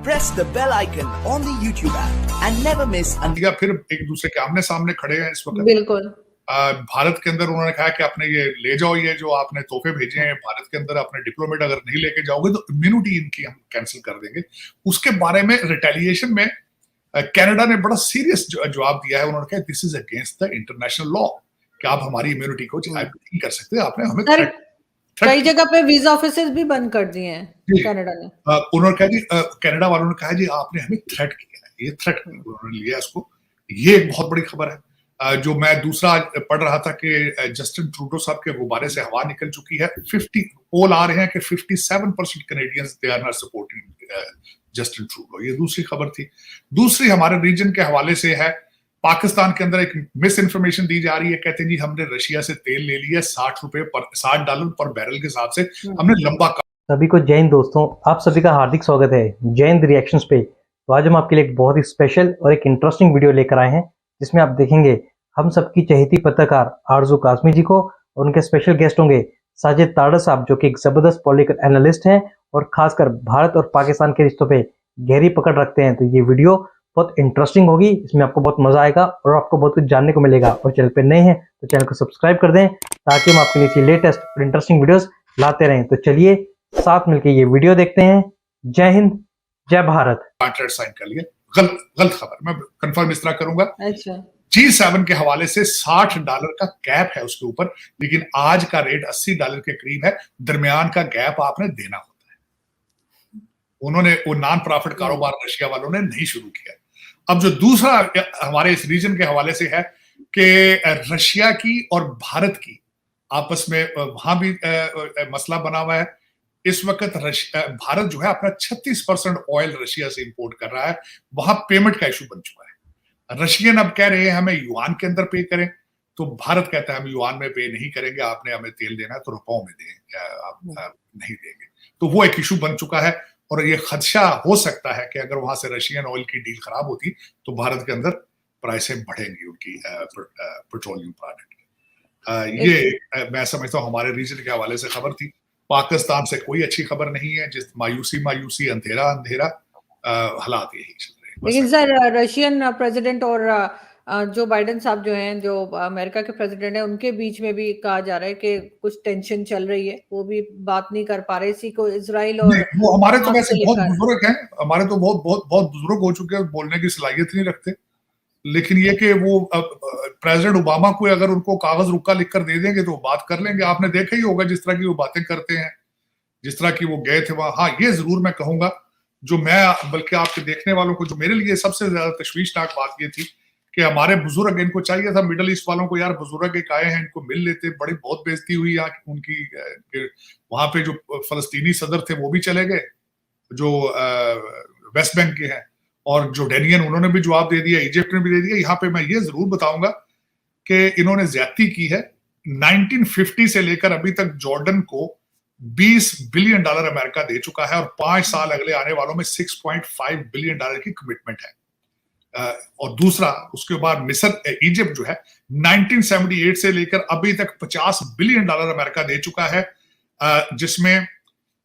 press the bell icon on the YouTube app and never miss या फिर एक दूसरे के आमने सामने खड़े हैं इस वक्त। बिल्कुल। भारत के अंदर उन्होंने कहा कि आपने ये ले जाओ, ये जो आपने तोहफे भेजे हैं भारत के अंदर, अपने डिप्लोमेट अगर नहीं लेके जाओगे तो इम्यूनिटी इनकी हम कैंसिल कर देंगे। उसके बारे में रिटेलिएशन में कनाडा ने बड़ा सीरियस जवाब दिया है। उन्होंने कहा this is against the international law कि आप हमारी इम्यूनिटी को नहीं कर सकते, आपने हमें कई जगह पे वीजा ऑफिसेस भी बंद कर दिए हैं कनाडा ने। उन्होंने कहा जी, कनाडा वालों ने कहा जी आपने हमें थ्रेट किया है, ये थ्रेट उन्होंने लिया इसको। ये एक बहुत बड़ी खबर है। जो मैं दूसरा पढ़ रहा था कि जस्टिन ट्रूडो साहब के गुब्बारे से हवा निकल चुकी है। 50 पोल आ रहे हैं कि 57% Canadians they are not supporting Justin Trudeau. ये दूसरी खबर थी। दूसरी हमारे रीजन के हवाले से है, पाकिस्तान के अंदर एक मिस इन्फॉर्मेशन दी जा रही है। कहते हैं जी हमने रशिया से तेल ले लिया $60 पर बैरल के हिसाब से, हमने लंबा। सभी को जय हिंद दोस्तों, आप सभी का हार्दिक स्वागत है जय हिंद रिएक्शंस पे। तो आज हम आपके लिए एक बहुत ही स्पेशल और एक इंटरेस्टिंग वीडियो लेकर आए हैं, जिसमें आप देखेंगे हम सबकी चहेती पत्रकार आरजू काज़मी जी को, और उनके स्पेशल गेस्ट होंगे साजिद तारड़ साहब, जो कि एक जबरदस्त पॉलिटिकल एनालिस्ट हैं और खासकर भारत और पाकिस्तान के रिश्तों पे गहरी पकड़ रखते हैं। तो ये वीडियो बहुत इंटरेस्टिंग होगी, इसमें आपको बहुत मजा आएगा और आपको बहुत कुछ जानने को मिलेगा। और चैनल पे नए हैं तो चैनल को सब्सक्राइब कर दें, ताकि हम आपके लिए लेटेस्ट और इंटरेस्टिंग वीडियोस लाते रहें। तो चलिए साथ मिलकर ये वीडियो देखते हैं। जय हिंद, जय भारत। साइन कर लिया, गलत खबर, मैं कंफर्म इस तरह करूंगा। अच्छा, G7 के हवाले से $60 का कैप है उसके ऊपर, लेकिन आज का रेट $80 के करीब है। दरमियान का गैप आपने देना होता है। उन्होंने वो नॉन प्रॉफिट कारोबार रशिया वालों ने नहीं शुरू किया। अब जो दूसरा हमारे इस रीजन के हवाले से है कि रशिया की और भारत की आपस में वहां भी मसला बना हुआ है। इस वक्त भारत जो है अपना 36% ऑयल रशिया से इंपोर्ट कर रहा है। वहां पेमेंट का इशू बन चुका है। रशियन अब कह रहे हैं हमें युआन के अंदर पे करें, तो भारत कहता है हम युआन में पे नहीं करेंगे, आपने हमें तेल देना है तो रुपयों में दें, आप नहीं देंगे। तो वो एक इशू बन चुका है और ये खदशा हो सकता है कि अगर वहां से रशियन ऑयल की डील खराब होती तो भारत के अंदर प्राइसें बढ़ेंगी उनकी पेट्रोलियम प्रोडक्ट। ये मैं समझता हूँ हमारे रीजन के हवाले से खबर थी। पाकिस्तान से कोई अच्छी खबर नहीं है, जिस मायूसी अंधेरा हालात यही चल रहे हैं। लेकिन सर रशियन प्रेसिडेंट और जो बाइडेन साहब जो हैं, जो अमेरिका के प्रेसिडेंट हैं, उनके बीच में भी कहा जा रहा है कि कुछ टेंशन चल रही है, वो भी बात नहीं कर पा रहे इसी को। इजराइल और वो हमारे तो वैसे बहुत बुजुर्ग हैं, हमारे तो बहुत बुजुर्ग हो चुके हैं, बोलने की सलाहियत नहीं रखते। लेकिन ये कि वो प्रेसिडेंट ओबामा को अगर उनको कागज रुक्का लिखकर दे देंगे तो बात कर लेंगे। आपने देखा ही होगा जिस तरह की वो बातें करते हैं, जिस तरह की वो गए थे वहां। हाँ, ये जरूर मैं कहूंगा, जो मैं बल्कि आपके देखने वालों को, जो मेरे लिए सबसे ज्यादा तशवीशनाक बात ये थी कि हमारे बुजुर्ग, इनको चाहिए था मिडल ईस्ट वालों को, यार बुजुर्ग एक आए हैं, इनको मिल लेते। बड़ी बहुत बेइज्जती हुई यहाँ उनकी। वहां पे जो फलस्तीनी सदर थे वो भी चले गए, जो वेस्ट बैंक के हैं, और जोर्डेनियन, उन्होंने भी जवाब दे दिया, इजिप्ट ने भी दे दिया। यहाँ पे मैं ये जरूर बताऊंगा कि इन्होंने ज्यादती की है। 1950 से लेकर अभी तक जॉर्डन को $20 बिलियन अमेरिका दे चुका है, और 5 साल अगले आने वालों में $6.5 बिलियन की कमिटमेंट है। और दूसरा उसके बाद मिस्र, इजिप्ट जो है 1978 से लेकर अभी तक $50 बिलियन अमेरिका दे चुका है, जिसमें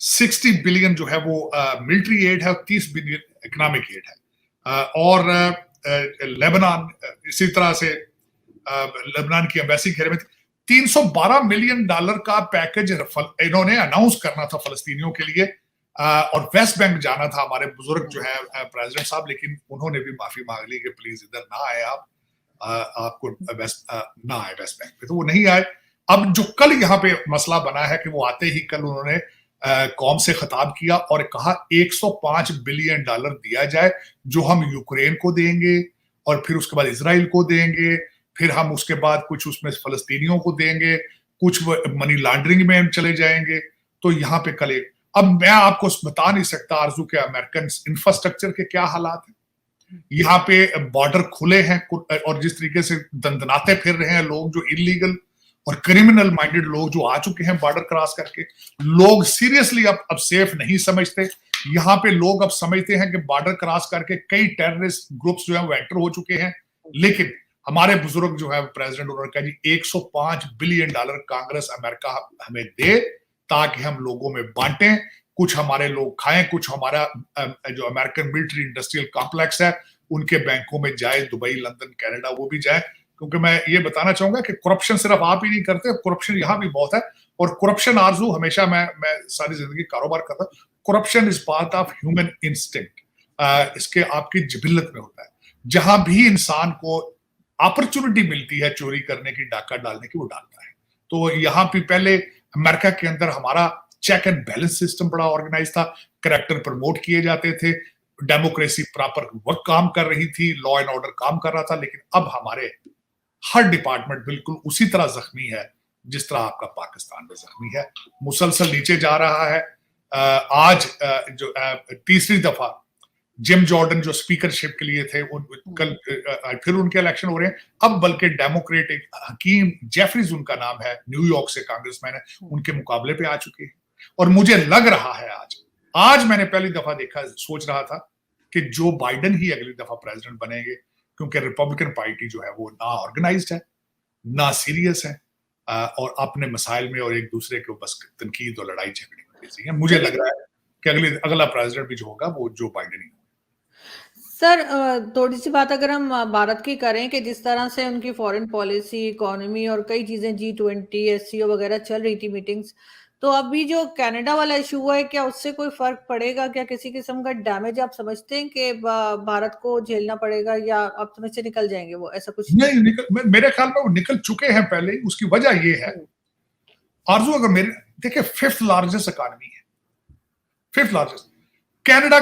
60 बिलियन जो है वो मिलिट्री एड है और 30 बिलियन इकोनॉमिक एड है। और लेबनान इसी तरह से, लेबनान की एम्बेसी घेरे में $312 मिलियन का पैकेज इन्होंने अनाउंस करना था फलस्तीनियों के लिए, और वेस्ट बैंक जाना था हमारे बुजुर्ग जो है प्रेसिडेंट साहब, लेकिन उन्होंने भी माफी मांग ली कि प्लीज इधर ना आए आप, आपको ना आए वेस्ट बैंक पे, तो वो नहीं आए। अब जो कल यहाँ पे मसला बना है कि वो आते ही कल उन्होंने कौम से खिताब किया और कहा $105 बिलियन दिया जाए, जो हम यूक्रेन को देंगे और फिर उसके बाद इजराइल को देंगे, फिर हम उसके बाद कुछ उसमें फलस्तीनियों को देंगे, कुछ मनी लॉन्ड्रिंग में हम चले जाएंगे। तो यहाँ पे कल अब मैं आपको बता नहीं सकता आरजू के अमेरिकन इंफ्रास्ट्रक्चर के क्या हालात हैं। यहाँ पे बॉर्डर खुले हैं और जिस तरीके से दंदनाते फिर रहे हैं लोग, जो इलीगल और क्रिमिनल माइंडेड लोग जो आ चुके हैं बॉर्डर क्रॉस करके, लोग सीरियसली अब सेफ नहीं समझते। यहाँ पे लोग अब समझते हैं कि बॉर्डर क्रॉस करके कई टेररिस्ट ग्रुप्स जो है वो एंटर हो चुके हैं। लेकिन हमारे बुजुर्ग जो है प्रेसिडेंट, उन्होंने कहा जी $105 बिलियन कांग्रेस अमेरिका हमें दे, ताकि हम लोगों में बांटें, कुछ हमारे लोग खाएं, कुछ हमारा जो अमेरिकन मिलिट्री इंडस्ट्रियल कॉम्प्लेक्स है उनके बैंकों में जाए, दुबई, लंदन, कनाडा, वो भी जाए। क्योंकि मैं ये बताना चाहूंगा कि करप्शन सिर्फ आप ही नहीं करते, करप्शन यहाँ भी बहुत है। और करप्शन आरजू हमेशा मैं सारी जिंदगी कारोबार करता हूँ, corruption is part of human instinct. इसके आपकी जिबिल्लत में होता है। जहां भी इंसान को अपॉर्चुनिटी मिलती है चोरी करने की, डाका डालने की, वो डालता है। तो यहाँ पे पहले अमेरिका के अंदर हमारा चेक एंड बैलेंस सिस्टम बड़ा ऑर्गेनाइज था, करैक्टर प्रमोट किए जाते थे, डेमोक्रेसी प्रॉपर वर्क काम कर रही थी, लॉ एंड ऑर्डर काम कर रहा था। लेकिन अब हमारे हर डिपार्टमेंट बिल्कुल उसी तरह जख्मी है जिस तरह आपका पाकिस्तान में जख्मी है, मुसलसल नीचे जा रहा है। आज जो तीसरी दफा जिम जॉर्डन जो स्पीकरशिप के लिए थे, कल फिर उनके इलेक्शन हो रहे हैं। अब बल्कि डेमोक्रेटिक हकीम जेफरीज उनका नाम है, न्यूयॉर्क से कांग्रेसमैन है, उनके मुकाबले पे आ चुके हैं। और मुझे लग रहा है आज मैंने पहली दफा देखा, सोच रहा था कि जो बाइडन ही अगली दफा प्रेसिडेंट बनेंगे, क्योंकि रिपब्लिकन पार्टी जो है वो ना ऑर्गेनाइज्ड है, ना सीरियस है, और अपने मसाइल में और एक दूसरे को बस तनकीद और लड़ाई झगड़े में बिजी है। मुझे लग रहा है कि अगला प्रेसिडेंट भी जो होगा वो जो बाइडन ही। सर, थोड़ी सी बात अगर हम भारत की करें कि जिस तरह से उनकी फॉरेन पॉलिसी, इकोनॉमी और कई चीजें G20, SCO वगैरह चल रही थी मीटिंग्स, तो अभी जो कनाडा वाला इशू हुआ है, क्या उससे कोई फर्क पड़ेगा? क्या किसी किस्म का डैमेज आप समझते हैं कि भारत को झेलना पड़ेगा, या आप समझ से निकल जाएंगे वो, ऐसा कुछ? नहीं, मेरे ख्याल में वो निकल चुके हैं पहले ही। उसकी वजह ये है, आरजू, अगर मेरे देखिए 5th लार्जेस्ट इकोनॉमी है, 5th लार्जेस्ट कनाडा।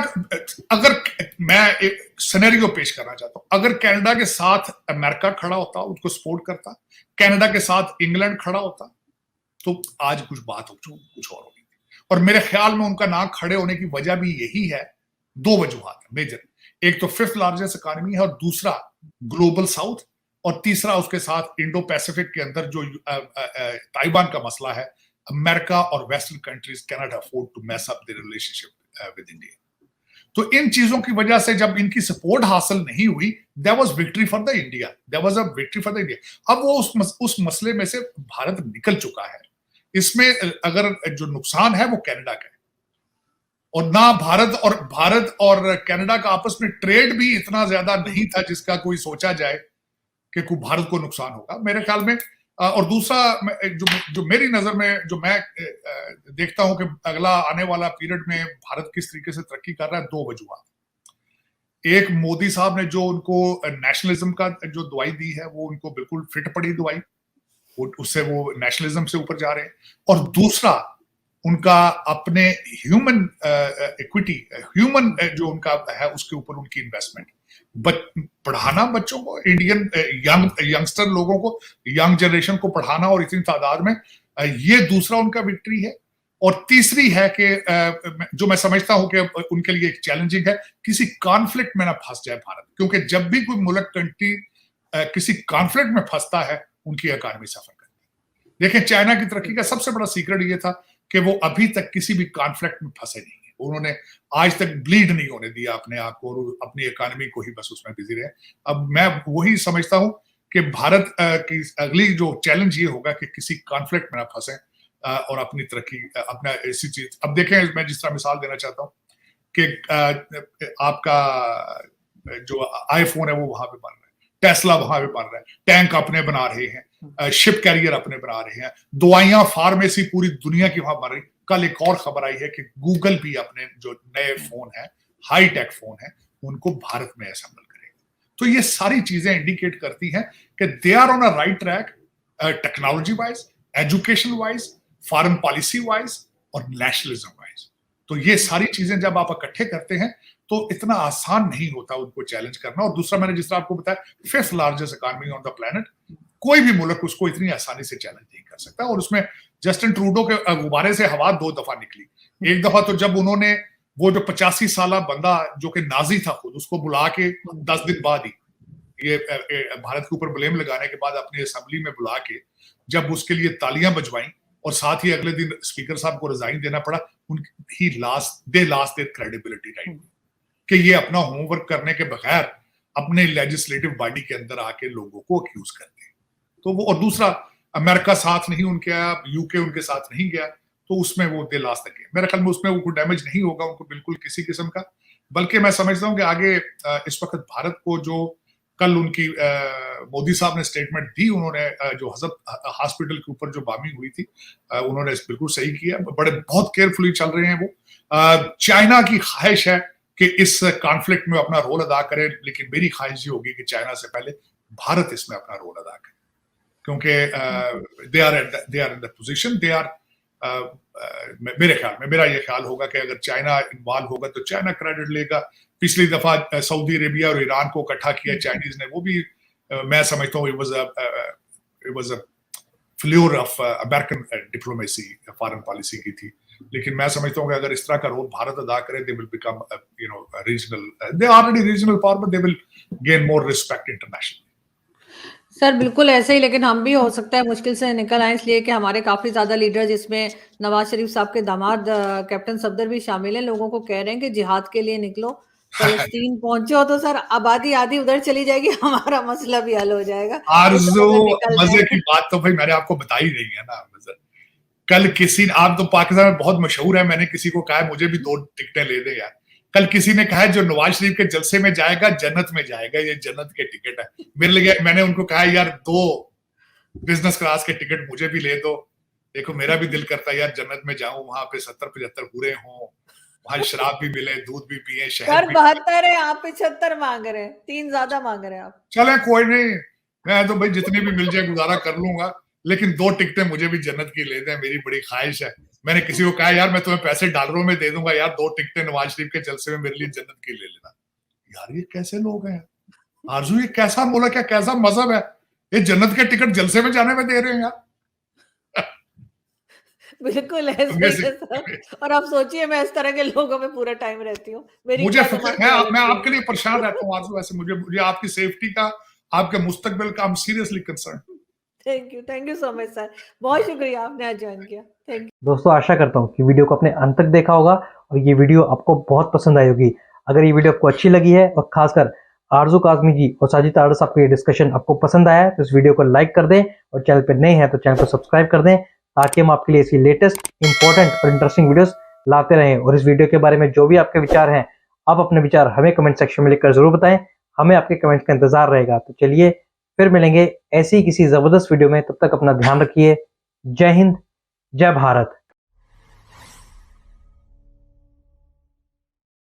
अगर मैं एक सिनेरियो पेश करना चाहता हूं, अगर कनाडा के साथ अमेरिका खड़ा होता, उसको सपोर्ट करता, कनाडा के साथ इंग्लैंड खड़ा होता, तो आज कुछ बात हो, कुछ और होगी। और मेरे ख्याल में उनका ना खड़े होने की वजह भी यही है, 2 वजूहात है मेजर। एक तो 5th लार्जेस्ट इकोनॉमी है, और दूसरा ग्लोबल साउथ, और तीसरा उसके साथ इंडो पैसिफिक के अंदर जो ताइवान का मसला है। अमेरिका और western countries can not afford to mess up their relationship with India. तो इन चीजों की वजह से जब इनकी सपोर्ट हासिल नहीं हुई, there was victory for the India, there was a victory for the India. अब वो उस मसले में से भारत निकल चुका है। इसमें अगर जो नुकसान है वो कनाडा का है, और ना भारत और कनाडा का आपस में ट्रेड भी इतना ज्यादा नहीं था जिसका कोई सोचा जाए कि कोई भारत को नुकसान होगा, मेरे ख्याल में। और दूसरा जो मेरी नजर में, जो मैं देखता हूं कि अगला आने वाला पीरियड में भारत किस तरीके से तरक्की कर रहा है, 2 वजूहात। एक, मोदी साहब ने जो उनको नेशनलिज्म का जो दवाई दी है, वो उनको बिल्कुल फिट पड़ी दवाई, उससे वो नेशनलिज्म से ऊपर जा रहे हैं। और दूसरा, उनका अपने ह्यूमन इक्विटी, ह्यूमन जो उनका है उसके ऊपर उनकी इन्वेस्टमेंट, पढ़ाना बच्चों को, इंडियन यंगस्टर लोगों को, यंग जनरेशन को पढ़ाना, और इतनी तादाद में, ये दूसरा उनका विक्ट्री है। और तीसरी है कि जो मैं समझता हूं कि उनके लिए एक चैलेंजिंग है, किसी कॉन्फ्लिक्ट में ना फंस जाए भारत, क्योंकि जब भी कोई मुल्क कंट्री किसी कॉन्फ्लिक्ट में फंसता है, उनकी इकॉनमी सफर करती है। देखिए, चाइना की तरक्की का सबसे बड़ा सीक्रेट ये था कि वो अभी तक किसी भी कॉन्फ्लिक्ट में फंसे नहीं है। उन्होंने आज तक ब्लीड नहीं होने दिया अपने आप को, और अपनी इकॉनमी को ही बस उसमें बिजी रहे। अब मैं वही समझता हूं कि भारत की अगली जो चैलेंज ये होगा कि किसी कॉन्फ्लिक्ट में ना फंसे, और अपनी तरक्की, अपना ऐसी चीज। अब देखें, मैं जिस तरह मिसाल देना चाहता हूँ कि आपका जो आईफोन है वो वहां पे बन रहा है, टेस्ला वहां पे बन रहा है, टैंक अपने बना रहे हैं, शिप कैरियर अपने बना रहे हैं, दवाइयां, फार्मेसी पूरी दुनिया की वहां बन रही। कल एक और खबर आई है कि गूगल भी अपने जो नए फोन है, हाई टेक फोन है, उनको भारत में असेंबल करेगा। तो ये सारी चीजें इंडिकेट करती हैं कि they are on a right track, technology wise, education wise, foreign policy wise और नेशनलिज्म वाइज। तो ये सारी चीजें जब आप इकट्ठे करते हैं तो इतना आसान नहीं होता उनको चैलेंज करना। और दूसरा, मैंने जिस तरह आपको बताया, 5th largest economy on the planet, कोई भी मुल्क उसको इतनी आसानी से चैलेंज नहीं कर सकता। और उसमें जस्टिन ट्रूडो के गुब्बारे से हवा 2 दफा निकली। एक दफा तो जब उन्होंने वो जो 85 साला बंदा जो कि नाजी था खुद, उसको बुला के 10 दिन बाद ही, ये भारत के ऊपर ब्लेम लगाने के बाद अपनी असेंबली में बुला के जब उसके लिए तालियां बजवाई, और साथ ही अगले दिन स्पीकर साहब को रिजाइन देना पड़ा, दे लास्ट देयर क्रेडिबिलिटी, राइट, कि ये अपना होमवर्क करने के बगैर अपने लेजिस्लेटिव बॉडी के अंदर आके लोगों को अक्यूज करते हैं। तो वो, और दूसरा, अमेरिका साथ नहीं उनके आया, यूके उनके साथ नहीं गया, तो उसमें वो दे ला सके। मेरे ख्याल में उसमें वो कोई डैमेज नहीं होगा उनको बिल्कुल किसी किस्म का, बल्कि मैं समझता हूँ कि आगे इस वक्त भारत को जो कल उनकी मोदी साहब ने स्टेटमेंट दी, उन्होंने जो हजरत हॉस्पिटल के ऊपर जो बॉम्बिंग हुई थी, उन्होंने बिल्कुल सही किया, बड़े बहुत केयरफुली चल रहे हैं वो। चाइना की ख्वाहिश है कि इस कॉन्फ्लिक्ट में अपना रोल अदा करे, लेकिन मेरी ख्वाहिश ये होगी कि चाइना से पहले भारत इसमें अपना रोल अदा करे, क्योंकि they are in the position, they are मेरे ख्याल में, मेरा ये ख्याल होगा कि अगर चाइना इन्वॉल्व होगा तो चाइना क्रेडिट लेगा। पिछली दफा सऊदी अरेबिया और ईरान को इकट्ठा किया चाइनीज ने, वो भी मैं समझता हूँ it was a flavour of American diplomacy, foreign policy की थी। लेकिन मैं समझता हूँ कि अगर इस तरह का रोल भारत अदा करे, they will become regional, they already regional power, but they will gain more respect international. Sir बिल्कुल ऐसे ही, लेकिन हम भी हो सकता है मुश्किल से निकल आए, इसलिए कि हमारे काफी ज्यादा लीडर, जिसमें नवाज शरीफ साहब के दामाद कैप्टन सफदर भी शामिल हैं, लोगों को कह रहे हैं कि जिहाद के लिए निकलो, फलस्तीन पहुंचो तो सर आबादी आधी उधर चली जाएगी, हमारा मसला भी हल हो जाएगा। आरज़ू, मजे की बात तो भाई मैंने आपको बताई नहीं है ना। कल किसी, आप तो पाकिस्तान में बहुत मशहूर है, मैंने किसी को कहा मुझे भी 2 टिकटें ले दे यार। कल किसी ने कहा जो नवाज शरीफ के जलसे में जाएगा जन्नत में जाएगा, ये जन्नत के टिकट है मेरे लिए। मैंने उनको कहा यार 2 बिजनेस क्लास के टिकट मुझे भी ले दो। देखो मेरा भी दिल करता है यार जन्नत में जाऊं, वहां पे 70-75 पूरे हों, वहां शराब भी मिले, दूध भी पिए, शहर भी 72 है, आप 75 मांग रहे हैं, 3 ज्यादा मांग रहे हैं आप। चले कोई नहीं, मैं तो भाई जितनी भी मिल जाए गुजारा कर लूंगा, लेकिन 2 टिकटें मुझे भी जन्नत की ले दें, मेरी बड़ी ख्वाहिश है। मैंने किसी को कहा यार मैं तुम्हें पैसे डॉलरों में दे दूंगा यार, 2 टिकटें नवाज शरीफ के जलसे में मेरे लिए जन्नत की ले लेना। यार ये कैसे लोग हैं आरज़ू, ये कैसा बोला, क्या कैसा मजहब है, ये जन्नत के टिकट जलसे में जाने में दे रहे हैं यार। बिल्कुल ऐसे ही है सर। और आप सोचिए मैं इस तरह के लोगों में पूरा टाइम रहती हूँ, मुझे मैं आपके लिए परेशान रहता हूँ आरज़ू, ऐसे मुझे आपकी सेफ्टी का, आपके मुस्तकबिल का, I am seriously concern. Thank you so much sir, बहुत शुक्रिया आपने आज ज्वाइन किया। थैंक यू दोस्तों, आशा करता हूँ कि वीडियो को आपने अंत तक देखा होगा और ये वीडियो आपको बहुत पसंद आई होगी। अगर ये वीडियो आपको अच्छी लगी है और खासकर आरज़ू काज़मी जी और साजिद तारड़ साहब का ये डिस्कशन आपको पसंद आया है तो इस वीडियो को लाइक कर दें, और चैनल पर नए हैं तो चैनल को सब्सक्राइब कर दें, ताकि हम आपके लिए ऐसी लेटेस्ट, इंपॉर्टेंट और इंटरेस्टिंग वीडियोस लाते रहें। और इस वीडियो के बारे में जो भी आपके विचार हैं, आप अपने विचार हमें कमेंट सेक्शन में लिखकर जरूर बताएं, हमें आपके कमेंट्स का इंतजार रहेगा। तो चलिए फिर मिलेंगे ऐसी किसी जबरदस्त वीडियो में, तब तक अपना ध्यान रखिए। जय हिंद, जय भारत।